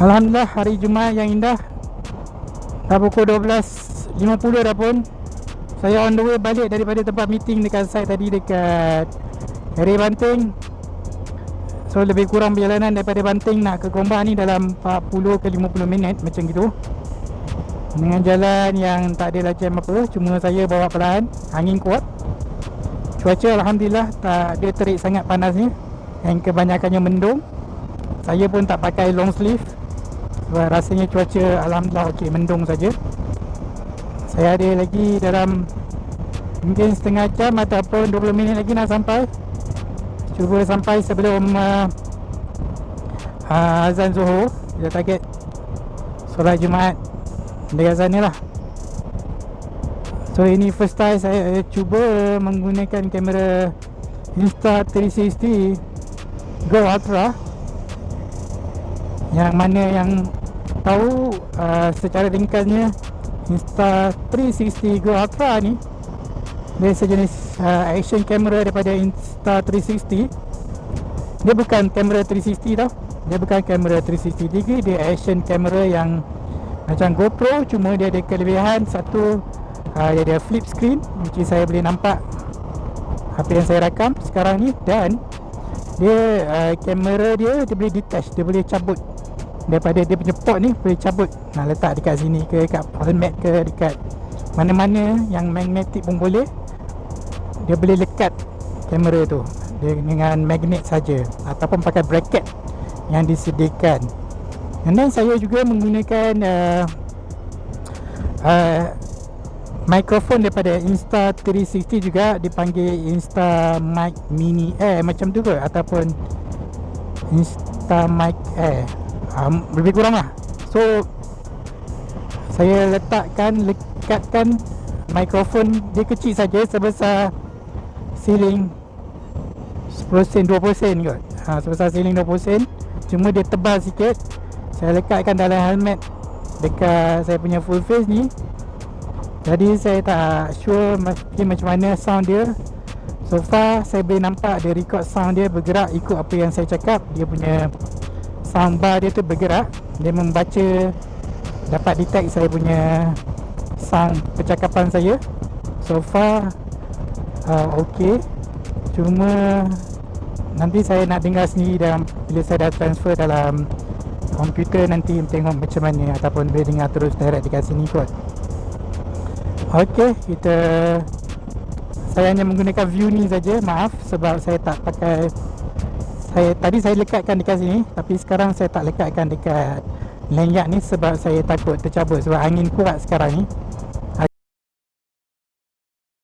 Alhamdulillah, hari Jumaat yang indah. Dah pukul 12.50 dah pun. Saya on the way balik daripada tempat meeting dekat site tadi, dekat Area Banting. So lebih kurang perjalanan daripada Banting nak ke Gombak ni dalam 40 ke 50 minit macam gitu, dengan jalan yang tak ada jam apa. Cuma saya bawa perlahan, angin kuat. Cuaca Alhamdulillah tak dia terik sangat panasnya, yang kebanyakannya mendung. Saya pun tak pakai long sleeve sebab rasanya cuaca Alhamdulillah okey, mendung saja. Saya ada lagi dalam mungkin setengah jam ataupun 20 minit lagi nak sampai. Cuba sampai sebelum azan Zuhur. Kita target solat Jumaat dekat sana lah. So ini first time saya cuba menggunakan kamera Insta360 Go Ultra. Yang mana yang tahu secara ringkasnya, Insta360 Go Ultra ni dia sejenis action camera daripada Insta360. Dia bukan kamera 360 tau. Dia bukan kamera 360 degree. Dia action camera yang macam GoPro, cuma dia ada kelebihan satu, dia ada flip screen, which is saya boleh nampak apa yang saya rakam sekarang ni. Dan dia kamera dia boleh detach, dia boleh cabut daripada dia punya port ni, boleh cabut nak letak dekat sini ke, dekat helmet ke, dekat mana-mana yang magnetic pun boleh. Dia boleh lekat kamera tu dia dengan magnet saja, ataupun pakai bracket yang disediakan. And then saya juga menggunakan mikrofon daripada Insta360 juga, dipanggil Insta Mic Mini Air macam tu ke, ataupun Insta Mic Air, lebih kurang lah. So saya lekatkan mikrofon dia kecil saja, sebesar siling 10 sen, 20 sen kot. Sebesar siling 20 sen. Cuma dia tebal sikit. Saya lekatkan dalam helmet dekat saya punya full face ni. Jadi saya tak sure macam mana sound dia. So far saya boleh nampak dia record sound dia bergerak ikut apa yang saya cakap. Dia punya soundbar dia tu bergerak. Dia membaca, dapat detect saya punya sound percakapan saya. So far okey. Cuma nanti saya nak dengar sendiri dalam, bila saya dah transfer dalam komputer, nanti tengok macam mana, ataupun boleh dengar terus direct dekat sini kot. Okey, saya hanya menggunakan view ni saja. Maaf sebab saya tak pakai, tadi saya lekatkan dekat sini, tapi sekarang saya tak lekatkan dekat lanyard ni sebab saya takut tercabut, sebab angin kuat sekarang ni.